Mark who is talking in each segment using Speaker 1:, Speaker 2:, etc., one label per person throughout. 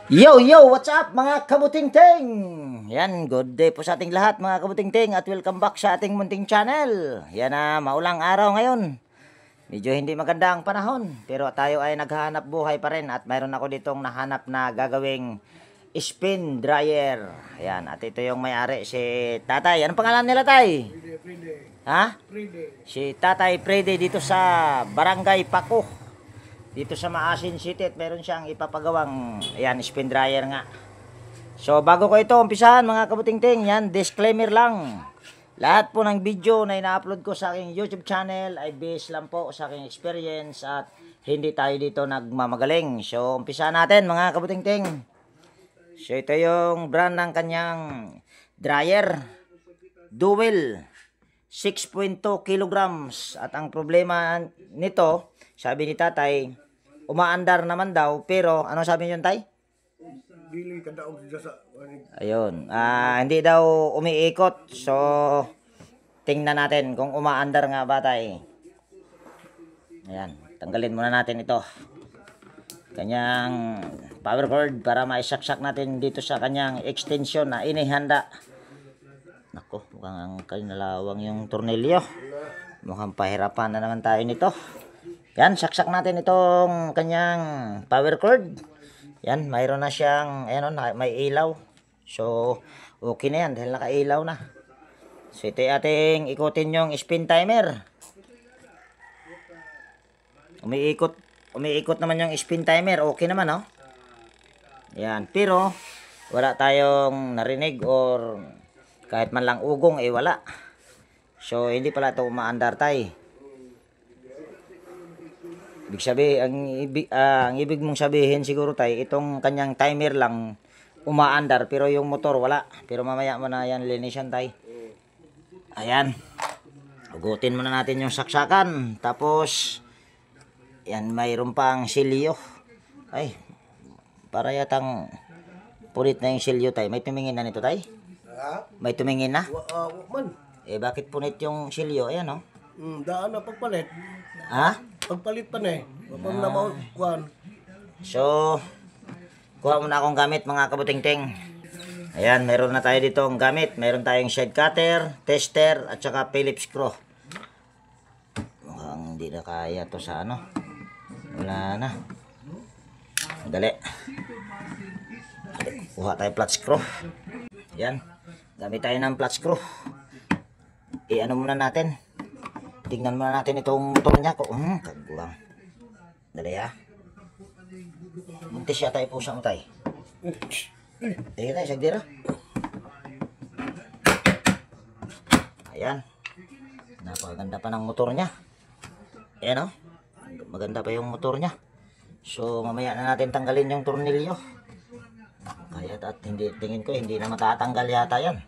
Speaker 1: Yo, yo, what's up mga kabuting-ting? Yan, good day po sa ating lahat mga kabuting-ting at welcome back sa ating munting channel. Yan na, maulang araw ngayon. Medyo hindi maganda ang panahon, pero tayo ay naghahanap buhay pa rin at mayroon ako ditong nahanap na gagawing spin dryer. Yan, at ito yung may-ari, si Tatay. Anong pangalan nila, Tay?
Speaker 2: Pride.
Speaker 1: Ha?
Speaker 2: Pride.
Speaker 1: Si Tatay Freddy dito sa Barangay Paco. Dito sa Maasin City at meron siyang ipapagawang ayan, spin dryer nga. So bago ko ito umpisahan mga kabuting-ting, yan disclaimer lang. Lahat po ng video na ina-upload ko sa aking YouTube channel ay based lang po sa aking experience at hindi tayo dito nagmamagaling. So umpisahan natin mga kabuting-ting. So ito yung brand ng kanyang dryer. Dual 6.2 kilograms. At ang problema nito, sabi ni Tatay, umaandar naman daw, pero ano sabi niyo, Tay?
Speaker 2: Dili ka daog sa
Speaker 1: Ayun, hindi daw umiikot. So, tingnan natin kung umaandar nga ba, Tay. Ayan, tanggalin muna natin ito. Kanyang power cord para maisaksak natin dito sa kanyang extension na inihanda. Nako, mukhang kalinalawang yung tornilyo. Mukhang pahirapan na naman tayo nito. Yan, saksak natin itong kanyang power cord. Yan, mayroon na siyang, ayan, may ilaw. So, okay na yan dahil nakailaw na. So, ito ating ikutin yung spin timer. Umiikot naman yung spin timer. Okay naman, oh. Yan, pero wala tayong narinig or kahit man lang ugong, wala. So, hindi pala ito umaandar, Tay. Ibig sabihin, ang ibig mong sabihin siguro, Tay, itong kanyang timer lang umaandar pero yung motor wala. Pero mamaya mo na yan linisan, Tay. Ayan. Ugutin muna natin yung saksakan. Tapos yan, mayroon pang silyo. Ay, para yatang punit na yung silyo, Tay. May tumingin na nito, Tay?
Speaker 2: Ha?
Speaker 1: May tumingin na?
Speaker 2: Man.
Speaker 1: Bakit punit yung silyo? Ayan, oh.
Speaker 2: Daan na pagpalit.
Speaker 1: Ha?
Speaker 2: Pagpalit pa na eh. Wapang na mo kuan.
Speaker 1: So, kuha muna akong gamit mga kabuting-ting. Ayan, meron na tayo dito ang gamit. Meron tayong shed cutter, tester, at saka Phillips screw. Mukhang hindi na kaya to sa ano. Wala na. Dali. Kuha tayo flat screw. Ayan. Gamit tayo ng flat screw. Ano muna natin. Tingnan muna natin itong motor niya. Kagulang. Dali ha. Muntis yata yung pusa mo, Tay. Dali tayo, sagdira. Ayan. Napakaganda pa ng motor niya. Ayan, oh. Maganda pa yung motor niya. So, mamaya na natin tanggalin yung tornilyo. Kaya at hindi, tingin ko, hindi na matatanggal yata yan.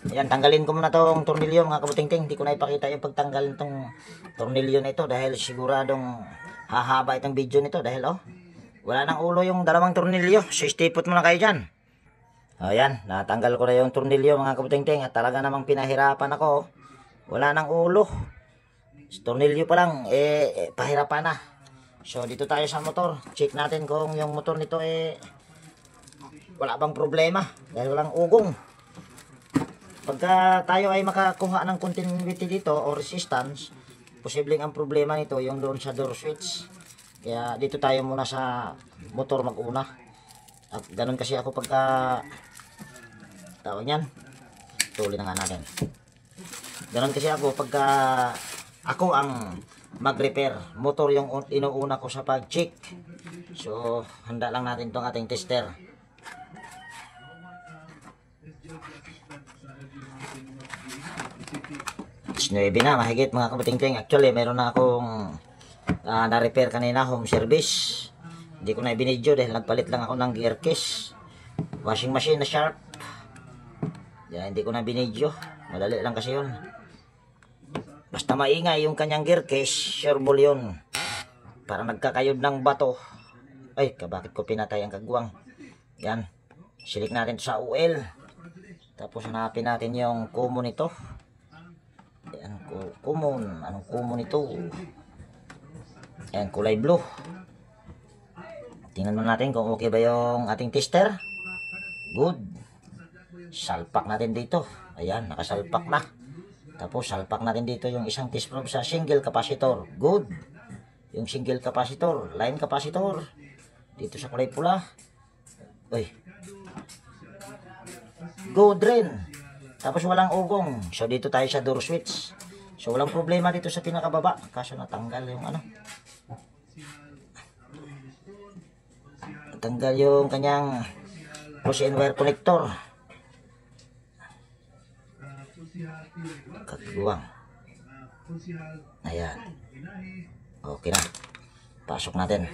Speaker 1: Ayan, tanggalin ko muna itong tornilyo mga kabuting-ting. Hindi ko na ipakita yung pagtanggal itong tornilyo na ito dahil siguradong hahaba itong video nito dahil wala nang ulo yung dalawang tornilyo. So, stipot muna kayo dyan. Ayan, natanggal ko na yung tornilyo mga kabuting-ting at talaga namang pinahirapan ako. Wala nang ulo. Tornilyo pa lang, pahirapan na. So, dito tayo sa motor. Check natin kung yung motor nito wala bang problema dahil walang ugong. Pagka tayo ay makakuha ng continuity dito o resistance, posibleng ang problema nito yung doon sa door switch. Kaya dito tayo muna sa motor mag-una. At ganun kasi ako pagka tawag yan. Tuloy na nga natin. Ganun kasi ako pagka ako ang mag-repair. Motor yung inuuna ko sa pag-check. So, handa lang natin itong ating tester. Nuebe na, mahigit mga kabuting-ting. Actually, meron na akong na-repair kanina, home service. Hindi ko na ibinidyo dahil nagpalit lang ako ng gear case. Washing machine na Sharp. Yan, hindi ko na binidyo. Madali lang kasi yun. Basta maingay yung kanyang gear case, sure yun. Para nagkakayod ng bato. Ay, bakit ko pinatay ang kagwang? Yan. Silik natin sa oil. Tapos hanapin natin yung common nito. Yan, common. Anong common ito? Yan, kulay blue. Tingnan mo natin kung okay ba yung ating tester. Good. Salpak natin dito. Ayan, nakasalpak na. Tapos salpak natin dito yung isang test probe sa single capacitor. Good. Yung single capacitor, line capacitor. Dito sa kulay pula. Uy. Good rin. Tapos walang ugong. So dito tayo sa door switch. So walang problema dito sa pinakababa. Kaso natanggal yung ano. Natanggal yung kanyang push and wire connector. Kagluwang. Ayan. Okay na. Pasok natin.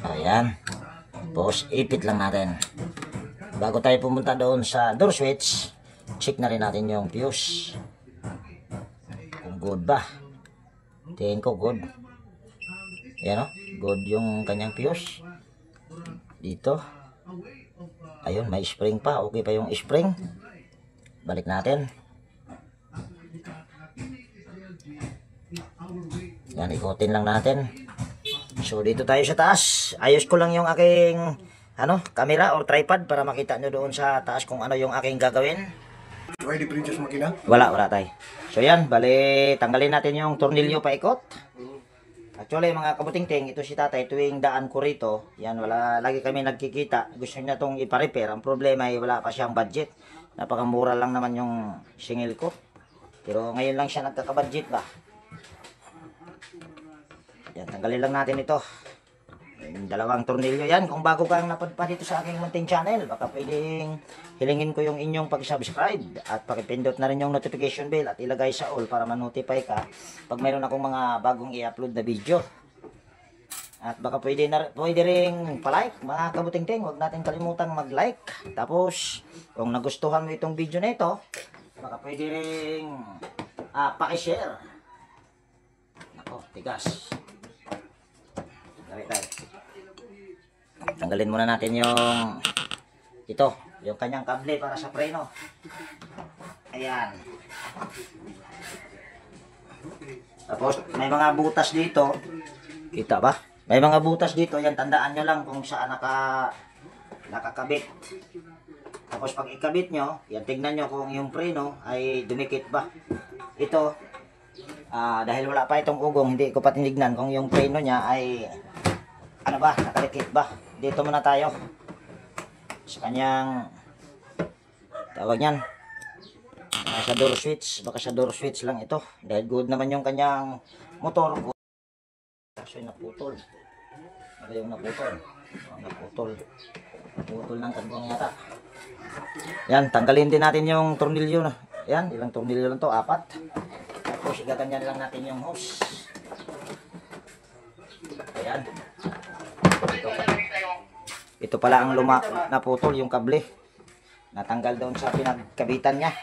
Speaker 1: Ayan. Tapos ipit lang natin. Bago tayo pumunta doon sa door switch, check na rin natin yung fuse. Kung good ba. Tingin ko good. Ayan o. Good yung kanyang fuse. Dito. Ayun, may spring pa. Okay pa yung spring. Balik natin. Yan, ikutin lang natin. So, dito tayo sa taas. Ayos ko lang yung aking camera or tripod para makita nyo doon sa taas kung ano yung aking gagawin.
Speaker 2: Ready princess makina?
Speaker 1: Wala tayo. So, yan. Bali, tanggalin natin yung tornilyo paikot. Actually, mga kabutingting, ito si tatay, tuwing daan ko rito, yan, lagi kami nagkikita. Gusto niya itong ipa-repair. Ang problema ay wala pa siyang budget. Napakamura lang naman yung singil ko. Pero ngayon lang siya nagkakabudget ba. Yan, tanggalin lang natin ito. Yung dalawang tornilyo yan. Kung bago kang napadpa dito sa aking munting channel, baka pwedeng hilingin ko yung inyong pag-subscribe at pakipindot na rin yung notification bell at ilagay sa all para ma-notify ka pag mayroon akong mga bagong i-upload na video. At baka pwede rin palike, mga kabutingting. Huwag natin kalimutang mag-like. Tapos, kung nagustuhan mo itong video na ito, baka pwede rin pakishare. Nako, tigas. Tanggalin muna natin yung yung kanyang kable para sa preno. Ayan. Tapos may mga butas dito. Kita ba? May mga butas dito. Yan, tandaan nyo lang kung saan nakakabit. Tapos pag ikabit nyo, yan, tignan nyo kung yung preno ay dumikit ba. Ito, dahil wala pa itong ugong, hindi ko pa tinignan kung yung preno niya ay nakadikit ba. Dito muna tayo sa kanyang tawag niyan, sa door switch. Baka sa door switch lang ito dahil good naman yung kanyang motor. Kaso naputol. Ano yung naputol? Naputol ng kagwang yata. Yan, tanggalin din natin yung tornilyo na. Yan, ilang tornilyo lang to? 4. Tapos igaganyan lang natin yung hose. Ayan. Ito pala ang naputol yung kable. Natanggal doon sa pinagkabitan niya.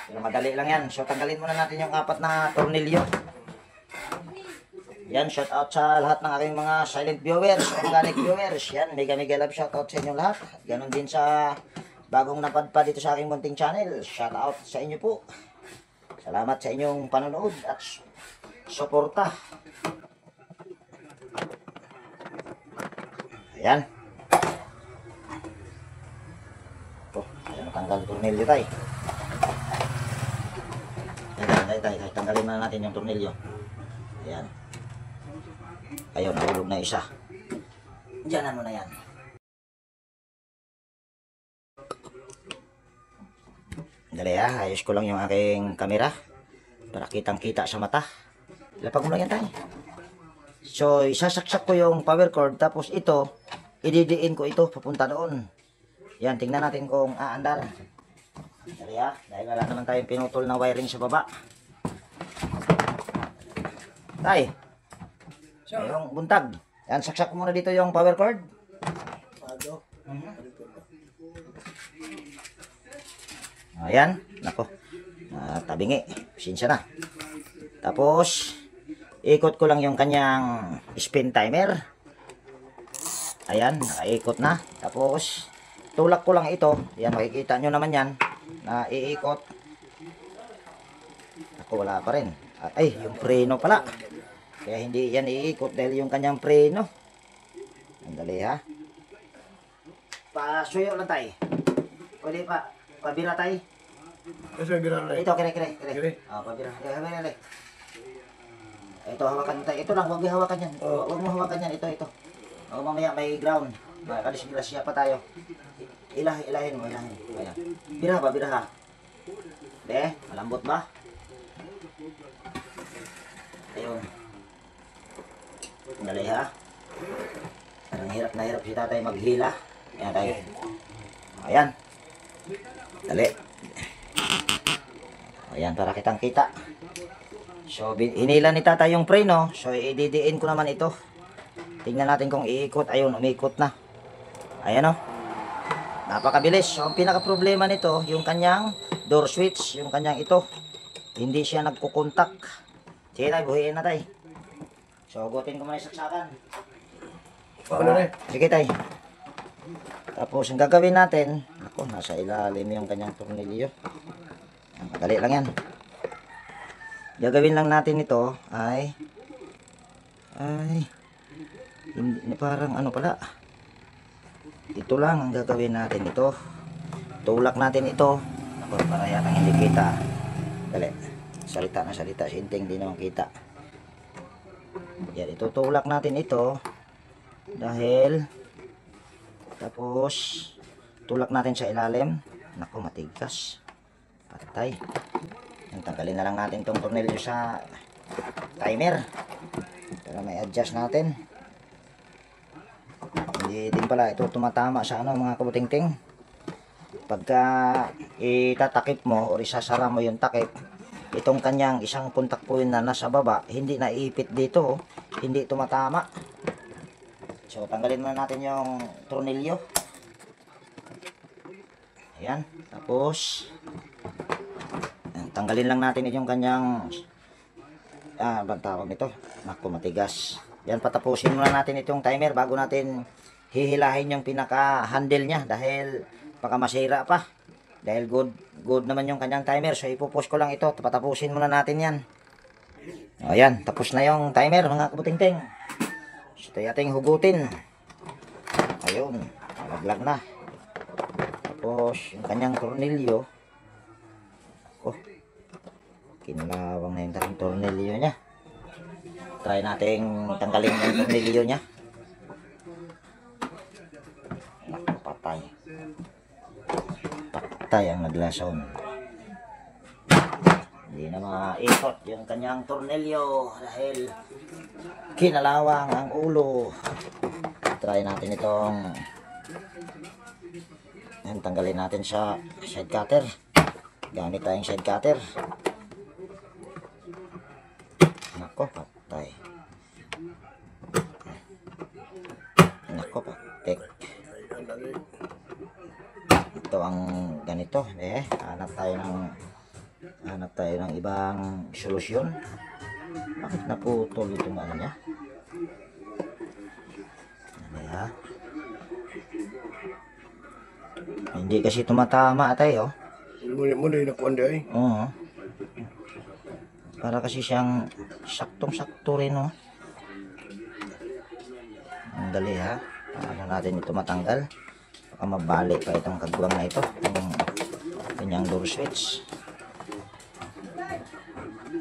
Speaker 1: Pero madali lang yan. So tanggalin muna natin yung 4 na tornilyo. Yan, shout out sa lahat ng aking mga silent viewers, organic viewers. Yan, mega love shout out sa inyo lahat. Ganon din sa bagong napadpa dito sa aking munting channel. Shout out sa inyo po. Salamat sa inyong panonood at suporta. Ayan. Tanggal tornilyo tayo. Ayan, tanggalin na natin yung tornilyo. Ayan. Ayun, nahulog na isa. Diyanan mo na yan. Dali ayos ko lang yung aking camera para kitang kita sa mata. Lapag mo lang yan tayo. So, isasaksak ko yung power cord, tapos ito, ididiin ko ito papunta doon. Yan, tingnan natin kung aandar. Dali dahil wala naman tayong pinutol na wiring sa baba. Tay, mayroong buntag. Yan, saksak muna dito yung power cord. Ayan, nako. Tabingi, pasensya na. Tapos, ikot ko lang yung kanyang spin timer. Ayan, nakaikot na. Tapos, tulak ko lang ito. Yan, makikita nyo naman yan na iikot. Ako, wala pa rin. Ay, yung preno pala. Kaya hindi yan iikot dahil yung kanyang preno. Andali ha. Pasuyo lang tayo. Pwede pa. Pabira tayo.
Speaker 2: Kasi bira na
Speaker 1: Ito, kire.
Speaker 2: Kire?
Speaker 1: Pabira. Kire. Ito, hawakan tayo. Ito lang, huwag mo hawakan yan. Huwag mo hawakan yan. Ito. Mamaya may ground. Kadisgrasya pa tayo. Ilahin mo. Ayan. Bira ha. Malambot ba? Ayun. Dali ha. Parang hirap na hirap si tatay maghila. Ayan tayo. Ayan. Dali. Ayan, para kitang kita. So, hinila ni tatay yung preno. So, ididiin ko naman ito. Tingnan natin kung iikot. Ayun, umikot na. Ayan o. Napakabilis. So, ang pinaka-problema nito, yung kanyang door switch, yung kanyang ito. Hindi siya nagkukontak. Sige tayo, buhiin na tayo. So, gutin ko muna yung saksakan.
Speaker 2: Paano na?
Speaker 1: Sige tayo. Tapos, ang gagawin natin, ako, nasa ilalim yung kanyang tornilyo. Madali lang yan. Gagawin lang natin ito ay hindi, parang ano pala. Ito lang ang gagawin natin ito. Tulak natin ito. Ako, para yata hindi kita. Dali. Salita na salita. Sinting di naman kita. Yan, itutulak natin ito. Dahil tapos tulak natin sa ilalim. Naku, matigas. Patay. Yan, tanggalin na lang natin itong tornilyo sa timer. Para may adjust natin. Hindi din pala ito tumatama sa ano mga kabutingting. Pagka itatakip mo o isasara mo yung takip, itong kanyang isang contact point na nasa baba, hindi naiipit dito. Hindi tumatama. So, tanggalin muna natin yung tornilyo. Ayan. Tapos, tanggalin lang natin yung kanyang bang tawag nito? Naku, matigas. Yan, patapusin muna natin itong timer bago natin hihilahin yung pinaka-handle niya dahil baka masira pa. Dahil good naman yung kanyang timer. So, ipupush ko lang ito. Patapusin muna natin yan. Ayan, tapos na yung timer mga kabutingting. So, tayo ating hugutin. Ayun, laglag na. Tapos, yung kanyang tornilyo. Kinalawang na yung tornilyo niya. Try nating tanggalin yung tornilyo niya. Naku, patay. Patay ang naglason. Hindi na maikot yung kanyang tornilyo dahil kinalawang ang ulo. Try natin itong tanggalin natin sa side cutter. Gamit tayong side cutter. Nako, patay. Nako, patik. Ito ang ganito. Hanap tayo ng ibang solusyon. Bakit naputol itong ano niya? Ayan. Hindi kasi tumatama tayo.
Speaker 2: Muna yung nakuhan di ay.
Speaker 1: Oo. Para kasi siyang saktong-sakto rin, no? Ang dali, ha? Paano natin ito matanggal? Baka mabalik pa itong kagwang na ito. Yung kanyang door switch.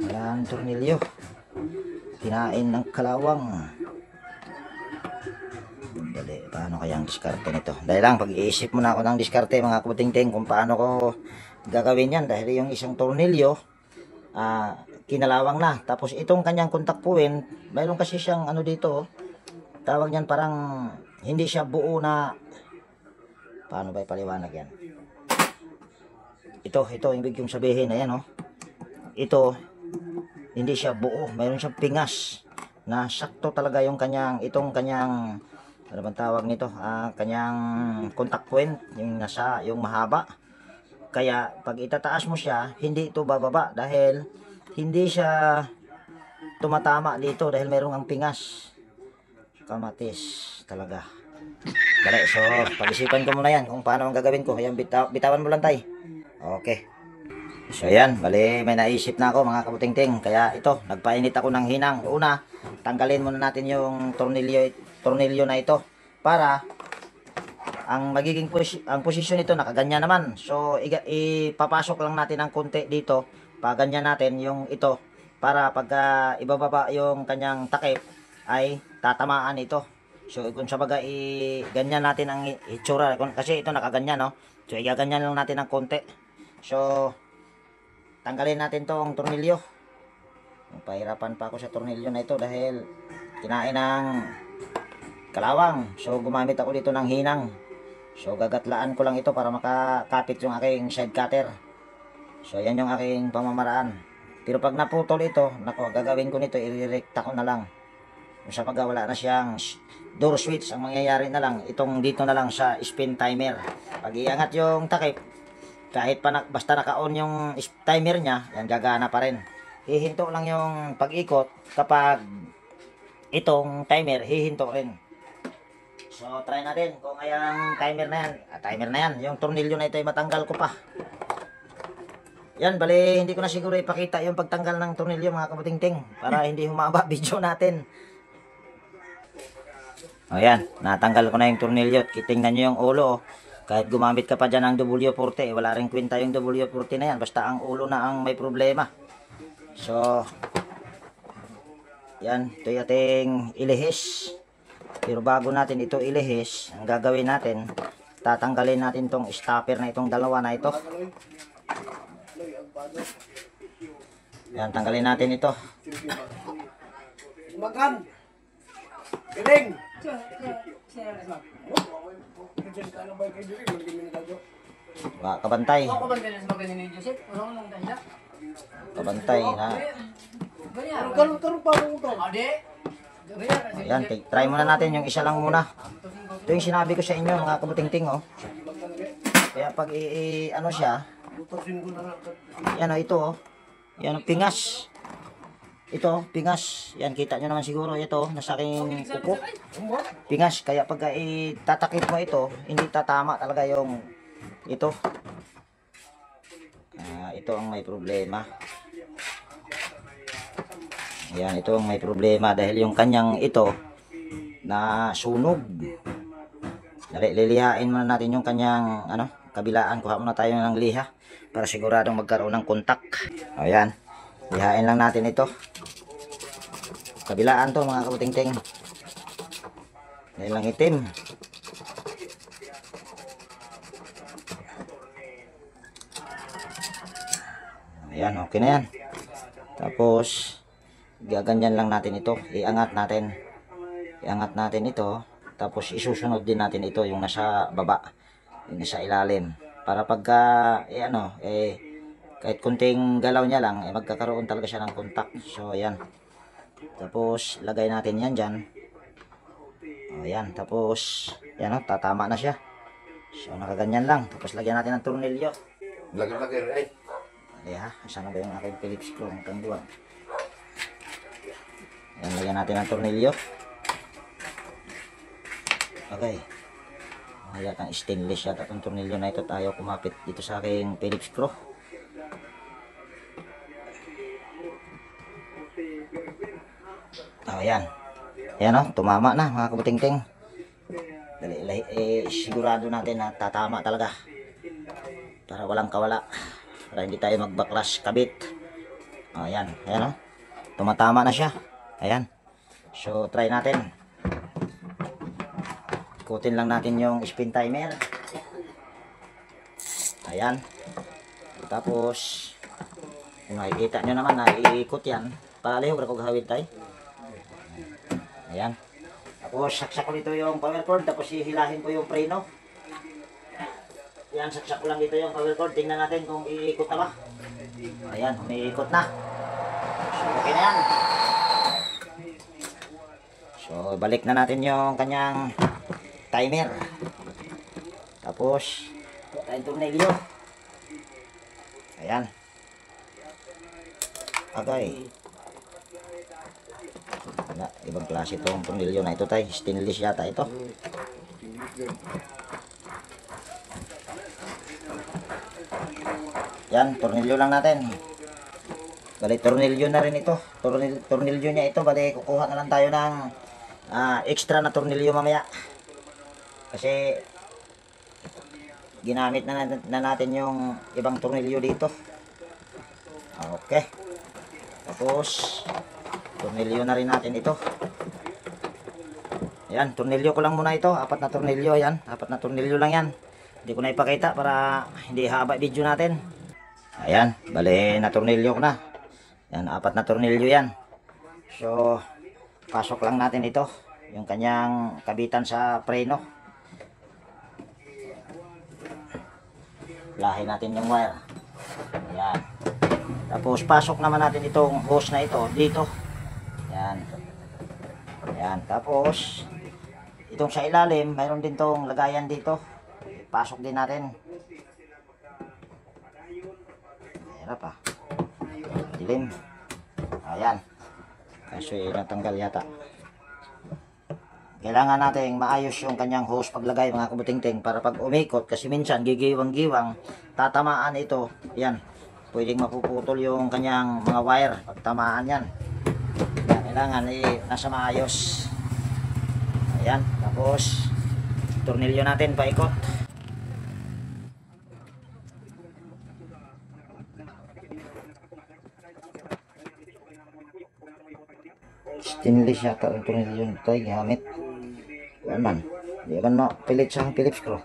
Speaker 1: Wala ang tornilyo. Kinain ng kalawang. Dali, paano kaya ang diskarte nito? Dahil lang, pag-iisip muna ako ng diskarte, mga kabutingting, kung paano ko gagawin yan. Dahil yung isang tornilyo, kinalawang na. Tapos itong kanyang contact point, mayroon kasi siyang ano dito, tawag niyan parang hindi siya buo na, paano ba ipaliwanag yan? Ito, ibig kong sabihin, ayan oh. Ito, hindi siya buo, mayroon siyang pingas na sakto talaga yung kanyang, itong kanyang, ano bang tawag nito? Kanyang contact point, yung mahaba. Kaya pag itataas mo siya, hindi ito bababa dahil hindi siya tumatama dito dahil mayroong ang pingas. Kamatis talaga. Dali, so pag-isipan ko muna yan kung paano ang gagawin ko. Ayan, bitawan mo lang tayo. Okay. So yan, bali may naisip na ako mga kabutingting. Kaya ito, nagpainit ako ng hinang. Una, tanggalin muna natin yung tornilyo na ito para ang magiging ang posisyon nito nakaganyan naman. So ipapasok lang natin ng konti dito, paganyan natin yung ito para pagka ibababa yung kanyang takip ay tatamaan ito. So kung sa baga ganyan natin ang itsura kasi ito nakaganyan, no. So igaganyan lang natin ng konti. So tanggalin natin tong tornilyo. Pahirapan pa ako sa tornilyo na ito dahil kinain ng kalawang. So gumamit ako dito ng hinang. So gagatlaan ko lang ito para makakapit yung aking side cutter. So yan yung aking pamamaraan. Pero pag naputol ito, nako, gagawin ko nito, irerekta ko na lang. Kung sa pag wala na siyang door switch, ang mangyayari na lang, itong dito na lang sa spin timer. Pag iangat yung takip, kahit pa basta naka-on yung timer niya, yan gagana pa rin. Hihinto lang yung pag-ikot kapag itong timer hihinto rin. So try natin kung ayang timer na yan. Timer na yan. Yung tornilyo na ito ay matanggal ko pa. Yan, bali hindi ko na siguro ipakita yung pagtanggal ng tornilyo mga kabutingting para hindi humaba video natin. O yan, natanggal ko na yung tornilyo. Tingnan nyo yung ulo. Oh. Kahit gumamit ka pa dyan ng W40, wala rin kwenta yung W40 na yan. Basta ang ulo na ang may problema. So, yan, ito yung ating ilihis. Pero bago natin ito ilihis, ang gagawin natin, tatanggalin natin tong stopper na itong dalawa na ito. Yan, tanggalin natin ito.
Speaker 2: Makan! Galing!
Speaker 1: Kabantay. Kabantay na.
Speaker 2: Karong pa mo to.
Speaker 1: Ayan, try muna natin yung isa lang muna. Ito yung sinabi ko sa inyo mga kabutingting, oh. Kaya pag ano siya, yan, oh, ito, oh. Yan, pingas. Ito, pingas. Yan, kita nyo naman siguro. Ito, nasa aking kuko. Pingas. Kaya pag tatakip mo ito, hindi tatama talaga yung ito. Ito ang may problema. Yan, ito ang may problema dahil yung kanyang ito na sunog. Lilihain muna natin yung kanyang kabilaan. Kuha muna tayo ng liha para siguradong magkaroon ng kontak. Ayan, lihain lang natin ito. Kabilaan to mga kabutingting. Dahil lang itim. Ayan, okay na yan. Tapos gaganyan lang natin ito, iangat natin ito, tapos isusunod din natin ito yung nasa baba, yung nasa ilalim, para pagka kahit kunting galaw niya lang magkakaroon talaga siya ng kontak. So ayan, tapos lagay natin yan dyan. Ayan, tapos yan, tatama na siya. So nakaganyan lang, tapos lagyan natin ng tornilyo.
Speaker 2: Lagi rin.
Speaker 1: Ayan, saan na ba yung aking Phillips screw hanggang duwan. Yan, lagyan natin ang tornilyo. Okay. Hayatang stainless yata itong tornilyo na ito. Tayo kumapit dito sa aking Phillips screw. Yan. Yan, oh, tumama na mga kabutingting. Dali, sigurado natin na tatama talaga. Para walang kawala. Para hindi tayo mag-backlash kabit. Ayan, ayan, oh. Tumatama na siya. Ayan. So, try natin. Ikutin lang natin yung spin timer. Ayan. Tapos, kung makikita nyo naman na iikot yan. Palihog ako gawin tayo. Ayan. Tapos, saksak ko dito yung power cord. Tapos, hihilahin ko yung preno. Ayan, saksak ko lang dito yung power cord. Tingnan natin kung iikot na ba. Ayan, umiikot na. So, okay na yan. So, balik na natin yung kanyang timer. Tapos, tayong tornilyo. Ayan. Okay. Wala, ibang klase itong tornilyo na ito tayo. Stainless yata ito. Yan, tornilyo lang natin. Bali, tornilyo na rin ito. Tornilyo niya ito. Bali, kukuha na lang tayo ng extra na tornilyo mamaya. Kasi, ginamit na natin yung ibang tornilyo dito. Okay. Tapos, tornilyo na rin natin ito. Ayan, tornilyo ko lang muna ito. 4 na tornilyo, ayan. 4 na tornilyo lang yan. Hindi ko na ipakita para hindi haba video natin. Ayan, bali na tornilyo ko na. Ayan, 4 na tornilyo yan. So, pasok lang natin ito. Yung kanyang kabitan sa preno. Lahin natin yung wire. Ayan. Tapos, pasok naman natin itong hose na ito dito. Ayan. Ayan, tapos itong sa ilalim, mayroon din tong lagayan dito. Pasok din natin. Hirap ah. Dilim. Ayan. Kasi natanggal yata. Kailangan natin maayos yung kanyang hose paglagay mga kabutingting para pag umikot. Kasi minsan gigiwang-giwang, tatamaan ito. Ayan. Pwedeng mapuputol yung kanyang mga wire pag tamaan yan. Kailangan nasa maayos. Ayan, tapos tornilyo natin paikot. Stainless yata ang tornilyo nito ay gamit. Yan man, di man mapilit sa Phillips screw.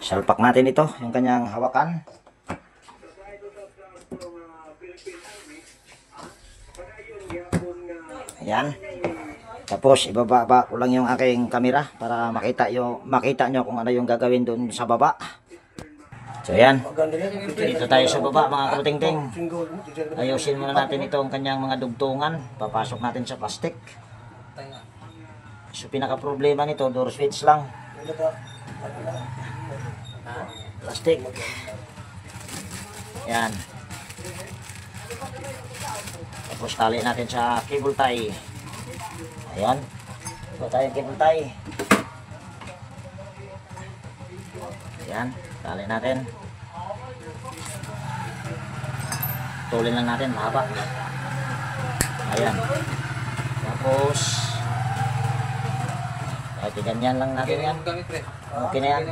Speaker 1: Salpak natin ito, yung kanyang hawakan. Ayan. Tapos ibababa ko lang yung aking camera para makita nyo kung ano yung gagawin dun sa baba. So ayan. Dito tayo sa baba mga kabutingting. Ayusin muna natin ito ang kanyang mga dugtungan. Papasok natin sa plastic. So pinaka problema nito, door switch lang. Plastic. Yan. Tapos tali natin sa cable tie. Ayan. Ito tayo cable tie. Ayan. Tali natin. Tulin lang natin. Mahaba. Ayan. Tapos kahit ganyan lang natin yan. Okay na yan.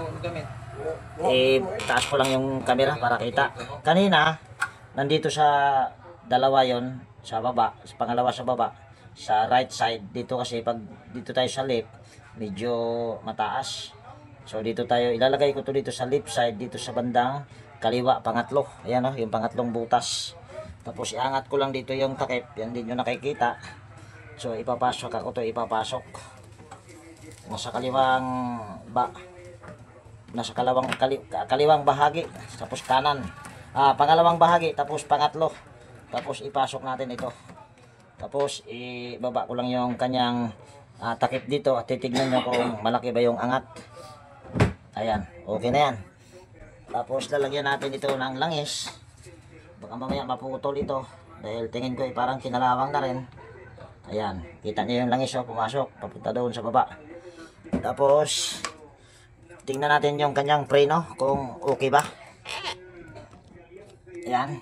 Speaker 1: Taas ko lang yung camera para kita. Kanina, nandito sa dalawa yon sa baba, sa pangalawa sa baba, sa right side. Dito kasi pag dito tayo sa left, medyo mataas. So dito tayo, ilalagay ko to dito sa left side, dito sa bandang kaliwa, pangatlo. Ayan o, yung pangatlong butas. Tapos iangat ko lang dito yung takip, yan din yung nakikita. So ipapasok ako to, ipapasok. Nasa kaliwang bahagi, tapos kanan, pangalawang bahagi, tapos pangatlo, tapos ipasok natin ito. Tapos ibaba ko lang yung kanyang takip dito at titignan nyo kung malaki ba yung angat. Ayan, okay na yan. Tapos lalagyan natin ito ng langis. Baka mamaya maputol ito dahil tingin ko parang kinalawang na rin. Ayan, kita nyo yung langis pumasok, papunta doon sa baba. Tapos tingnan natin yung kanyang preno kung okay ba. Ayan.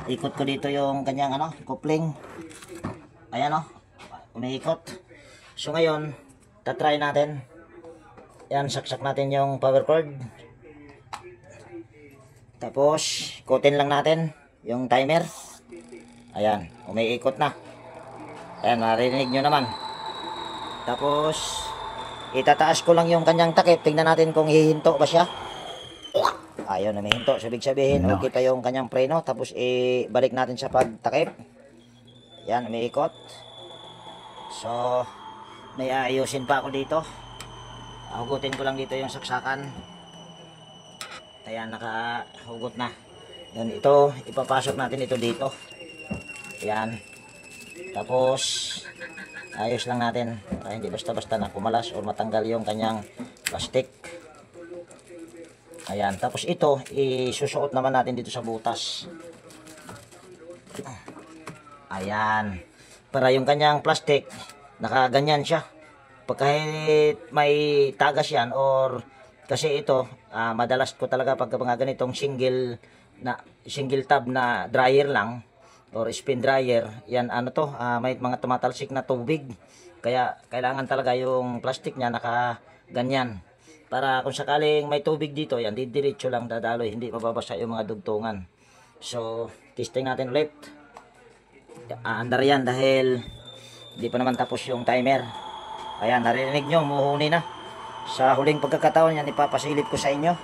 Speaker 1: Ikot ko dito yung kanyang coupling. Ayan umiikot. So ngayon, tatry natin. Ayan, saksak natin yung power cord. Tapos, ikutin lang natin yung timer. Ayan, umiikot na. Ayan, marinig nyo naman. Tapos itataas ko lang yung kanyang takip. Tingnan natin kung hihinto ba siya. Ayaw na may hinto. So, ibig sabihin, okay pa yung kanyang preno. Tapos, ibalik natin sa pagtakip. Yan, umiikot. So, may ayusin pa ako dito. Hugutin ko lang dito yung saksakan. Ayan, nakahugot na. Yan, ito, ipapasok natin ito dito. Yan. Tapos, ayos lang natin para hindi basta-basta na kumalas o matanggal yung kanyang plastic. Ayan, tapos ito isusuot naman natin dito sa butas. Ayan. Para yung kanyang plastic, nakaganyan siya. Pag kahit may tagas yan or kasi ito, madalas ko talaga pag mga ganitong single tab na dryer lang or spin dryer, yan ano to, may mga tumatalsik na tubig. Kaya kailangan talaga yung plastic niya nakaganyan. Para kung sakaling may tubig dito, yan didiretso lang dadaloy, hindi mababasa yung mga dugtungan. So, testing natin ulit. Andar yan dahil hindi pa naman tapos yung timer. Ayan, narinig nyo, muhuni na. Sa huling pagkakataon yan, ipapasilip ko sa inyo.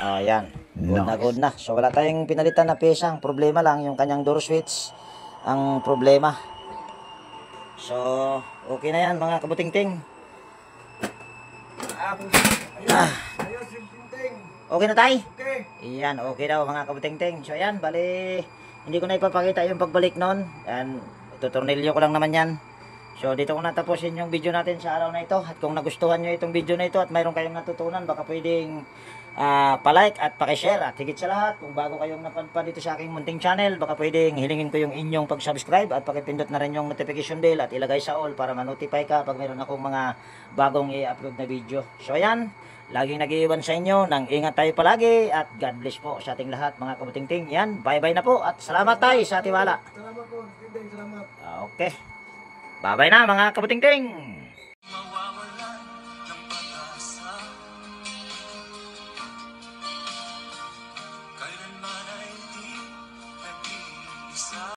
Speaker 1: Ayan, good na good na. So wala tayong pinalitan na pyesa. Ang problema lang, yung kanyang door switch ang problema. So, okay na yan mga kabuting-ting. Okay na tayo?
Speaker 2: Okay.
Speaker 1: Iyan, okay daw mga kabuting-ting. So ayan, bali, hindi ko na ipapakita yung pagbalik nun. Yan, tutornilyo ko lang naman yan. So dito ko natapusin yung video natin sa araw na ito. At kung nagustuhan nyo itong video na ito at mayroon kayong natutunan, baka pwedeng palike at pakishare. At higit sa lahat, kung bago kayong napadpad dito sa aking munting channel, baka pwedeng hilingin ko yung inyong pag-subscribe at pakipindot na rin yung notification bell at ilagay sa all para ma-notify ka pag mayroon akong mga bagong i-upload na video. So ayan, laging nag-iwan sa inyo ng ingat tayo palagi at God bless po sa ating lahat mga kabuting-ting. Yan, bye-bye na po at salamat tayo sa tiwala.
Speaker 2: Salamat po. Ginding, salamat.
Speaker 1: Okay. Bye-bye na mga kabuting-ting.